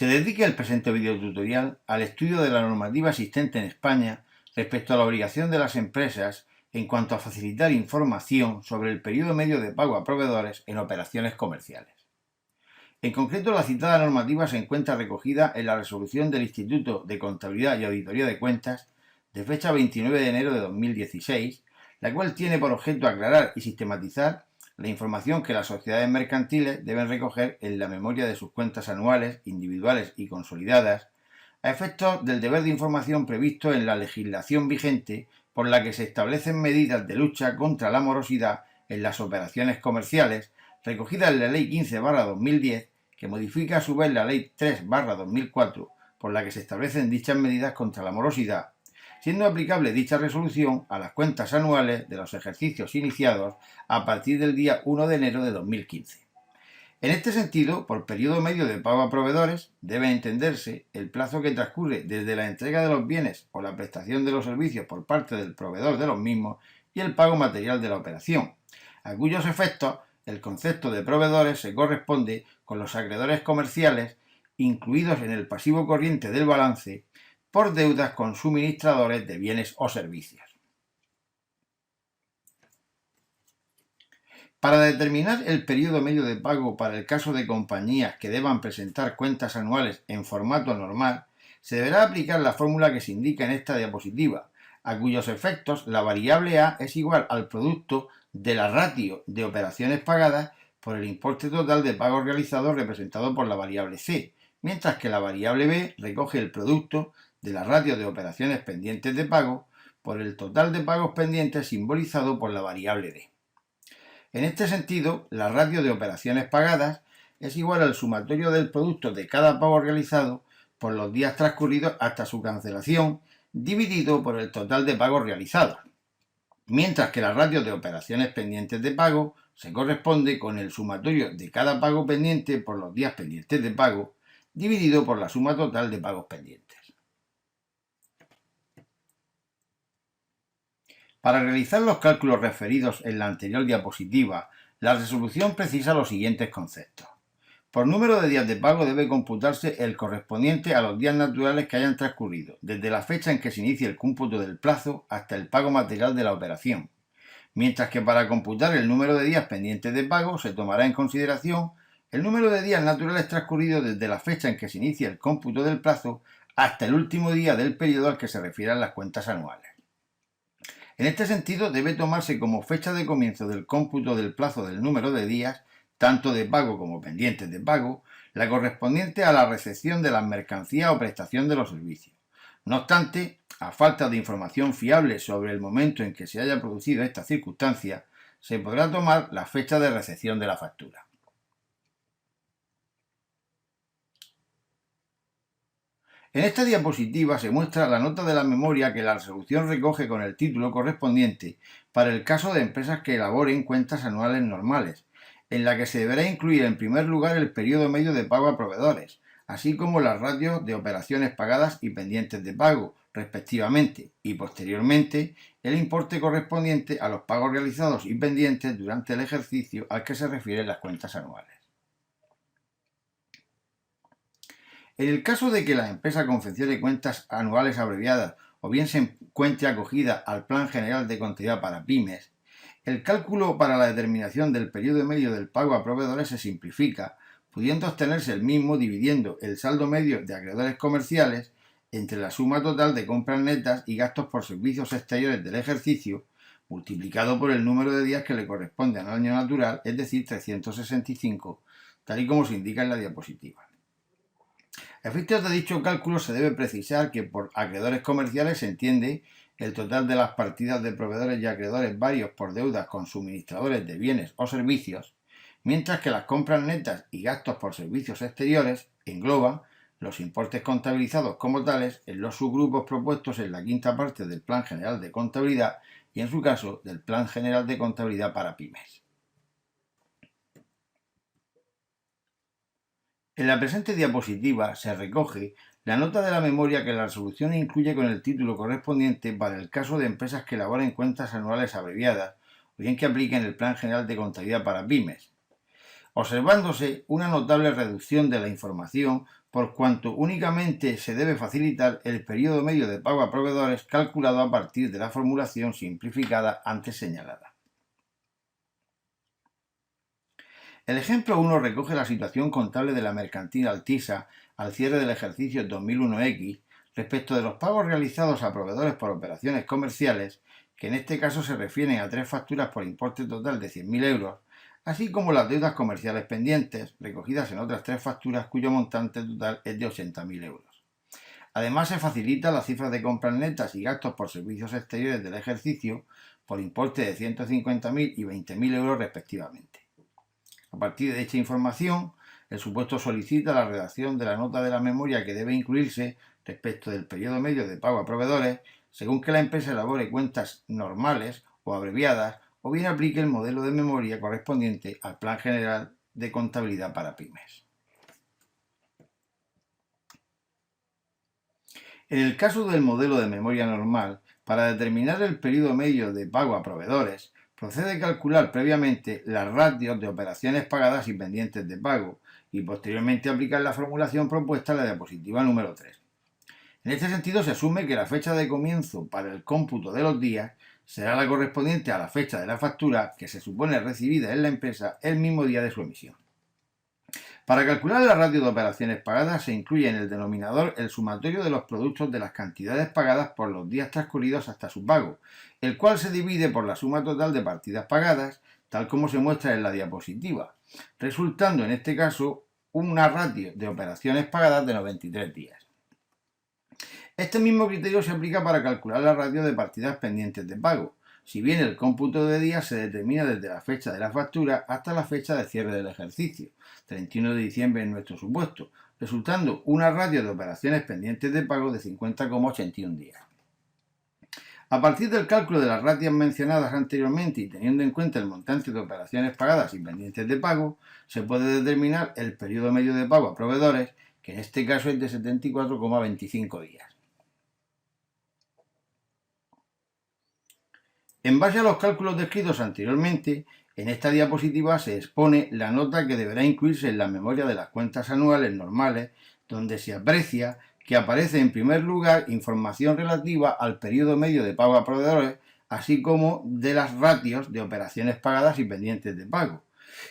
Se dedica el presente videotutorial al estudio de la normativa existente en España respecto a la obligación de las empresas en cuanto a facilitar información sobre el periodo medio de pago a proveedores en operaciones comerciales. En concreto, la citada normativa se encuentra recogida en la resolución del Instituto de Contabilidad y Auditoría de Cuentas de fecha 29 de enero de 2016, la cual tiene por objeto aclarar y sistematizar la información que las sociedades mercantiles deben recoger en la memoria de sus cuentas anuales, individuales y consolidadas, a efectos del deber de información previsto en la legislación vigente por la que se establecen medidas de lucha contra la morosidad en las operaciones comerciales, recogida en la Ley 15/2010, que modifica a su vez la Ley 3/2004, por la que se establecen dichas medidas contra la morosidad, siendo aplicable dicha resolución a las cuentas anuales de los ejercicios iniciados a partir del día 1 de enero de 2015. En este sentido, por periodo medio de pago a proveedores, debe entenderse el plazo que transcurre desde la entrega de los bienes o la prestación de los servicios por parte del proveedor de los mismos y el pago material de la operación, a cuyos efectos el concepto de proveedores se corresponde con los acreedores comerciales incluidos en el pasivo corriente del balance por deudas con suministradores de bienes o servicios. Para determinar el periodo medio de pago para el caso de compañías que deban presentar cuentas anuales en formato normal, se deberá aplicar la fórmula que se indica en esta diapositiva, a cuyos efectos la variable A es igual al producto de la ratio de operaciones pagadas por el importe total de pagos realizados representado por la variable C, mientras que la variable B recoge el producto de la ratio de operaciones pendientes de pago por el total de pagos pendientes simbolizado por la variable D. En este sentido, la ratio de operaciones pagadas es igual al sumatorio del producto de cada pago realizado por los días transcurridos hasta su cancelación dividido por el total de pagos realizados, mientras que la ratio de operaciones pendientes de pago se corresponde con el sumatorio de cada pago pendiente por los días pendientes de pago dividido por la suma total de pagos pendientes. Para realizar los cálculos referidos en la anterior diapositiva, la resolución precisa los siguientes conceptos. Por número de días de pago debe computarse el correspondiente a los días naturales que hayan transcurrido, desde la fecha en que se inicie el cómputo del plazo hasta el pago material de la operación, mientras que para computar el número de días pendientes de pago se tomará en consideración el número de días naturales transcurridos desde la fecha en que se inicia el cómputo del plazo hasta el último día del periodo al que se refieran las cuentas anuales. En este sentido, debe tomarse como fecha de comienzo del cómputo del plazo del número de días, tanto de pago como pendientes de pago, la correspondiente a la recepción de las mercancías o prestación de los servicios. No obstante, a falta de información fiable sobre el momento en que se haya producido esta circunstancia, se podrá tomar la fecha de recepción de la factura. En esta diapositiva se muestra la nota de la memoria que la resolución recoge con el título correspondiente para el caso de empresas que elaboren cuentas anuales normales, en la que se deberá incluir en primer lugar el periodo medio de pago a proveedores, así como las ratios de operaciones pagadas y pendientes de pago, respectivamente, y posteriormente el importe correspondiente a los pagos realizados y pendientes durante el ejercicio al que se refieren las cuentas anuales. En el caso de que la empresa confeccione cuentas anuales abreviadas o bien se encuentre acogida al Plan General de Contabilidad para Pymes, el cálculo para la determinación del periodo medio del pago a proveedores se simplifica, pudiendo obtenerse el mismo dividiendo el saldo medio de acreedores comerciales entre la suma total de compras netas y gastos por servicios exteriores del ejercicio, multiplicado por el número de días que le corresponde al año natural, es decir, 365, tal y como se indica en la diapositiva. A efectos de dicho cálculo se debe precisar que por acreedores comerciales se entiende el total de las partidas de proveedores y acreedores varios por deudas con suministradores de bienes o servicios, mientras que las compras netas y gastos por servicios exteriores engloban los importes contabilizados como tales en los subgrupos propuestos en la quinta parte del Plan General de Contabilidad y, en su caso, del Plan General de Contabilidad para Pymes. En la presente diapositiva se recoge la nota de la memoria que la resolución incluye con el título correspondiente para el caso de empresas que elaboren cuentas anuales abreviadas o bien que apliquen el Plan General de Contabilidad para Pymes, observándose una notable reducción de la información por cuanto únicamente se debe facilitar el periodo medio de pago a proveedores calculado a partir de la formulación simplificada antes señalada. El ejemplo 1 recoge la situación contable de la mercantil Altisa al cierre del ejercicio 2001X respecto de los pagos realizados a proveedores por operaciones comerciales, que en este caso se refieren a 3 facturas por importe total de 100.000 euros, así como las deudas comerciales pendientes, recogidas en otras 3 facturas cuyo montante total es de 80.000 euros. Además, se facilita las cifras de compras netas y gastos por servicios exteriores del ejercicio por importe de 150.000 y 20.000 euros respectivamente. A partir de esta información, el supuesto solicita la redacción de la nota de la memoria que debe incluirse respecto del periodo medio de pago a proveedores, según que la empresa elabore cuentas normales o abreviadas o bien aplique el modelo de memoria correspondiente al Plan General de Contabilidad para Pymes. En el caso del modelo de memoria normal, para determinar el periodo medio de pago a proveedores, procede a calcular previamente las ratios de operaciones pagadas y pendientes de pago y posteriormente aplicar la formulación propuesta en la diapositiva número 3. En este sentido, se asume que la fecha de comienzo para el cómputo de los días será la correspondiente a la fecha de la factura que se supone recibida en la empresa el mismo día de su emisión. Para calcular la ratio de operaciones pagadas se incluye en el denominador el sumatorio de los productos de las cantidades pagadas por los días transcurridos hasta su pago, el cual se divide por la suma total de partidas pagadas, tal como se muestra en la diapositiva, resultando en este caso una ratio de operaciones pagadas de 93 días. Este mismo criterio se aplica para calcular la ratio de partidas pendientes de pago, si bien el cómputo de días se determina desde la fecha de la factura hasta la fecha de cierre del ejercicio, 31 de diciembre en nuestro supuesto, resultando una ratio de operaciones pendientes de pago de 50,81 días. A partir del cálculo de las ratios mencionadas anteriormente y teniendo en cuenta el montante de operaciones pagadas y pendientes de pago, se puede determinar el periodo medio de pago a proveedores, que en este caso es de 74,25 días. En base a los cálculos descritos anteriormente, en esta diapositiva se expone la nota que deberá incluirse en la memoria de las cuentas anuales normales, donde se aprecia que aparece en primer lugar información relativa al periodo medio de pago a proveedores, así como de las ratios de operaciones pagadas y pendientes de pago,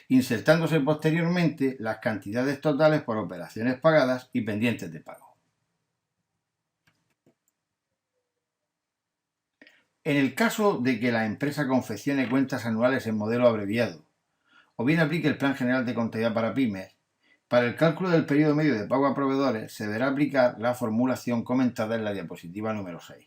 insertándose posteriormente las cantidades totales por operaciones pagadas y pendientes de pago. En el caso de que la empresa confeccione cuentas anuales en modelo abreviado, o bien aplique el Plan General de Contabilidad para Pymes, para el cálculo del periodo medio de pago a proveedores se deberá aplicar la formulación comentada en la diapositiva número 6.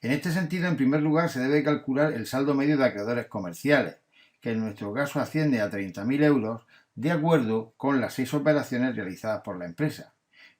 En este sentido, en primer lugar, se debe calcular el saldo medio de acreedores comerciales, que en nuestro caso asciende a 30.000 euros, de acuerdo con las 6 operaciones realizadas por la empresa,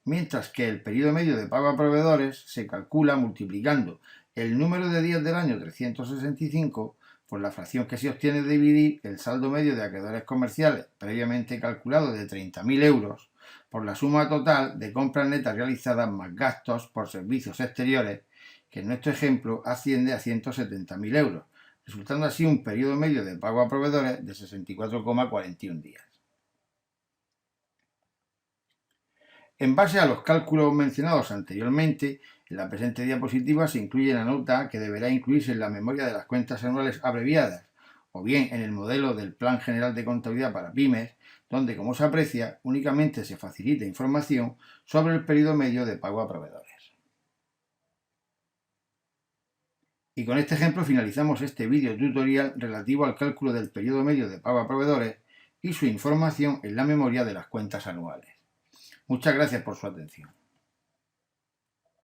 mientras que el periodo medio de pago a proveedores se calcula multiplicando el número de días del año 365 por la fracción que se obtiene de dividir el saldo medio de acreedores comerciales previamente calculado de 30.000 euros por la suma total de compras netas realizadas más gastos por servicios exteriores, que en nuestro ejemplo asciende a 170.000 euros, resultando así un periodo medio de pago a proveedores de 64,41 días. En base a los cálculos mencionados anteriormente, en la presente diapositiva se incluye la nota que deberá incluirse en la memoria de las cuentas anuales abreviadas, o bien en el modelo del Plan General de Contabilidad para Pymes, donde, como se aprecia, únicamente se facilita información sobre el periodo medio de pago a proveedores. Y con este ejemplo finalizamos este vídeo tutorial relativo al cálculo del periodo medio de pago a proveedores y su información en la memoria de las cuentas anuales. Muchas gracias por su atención.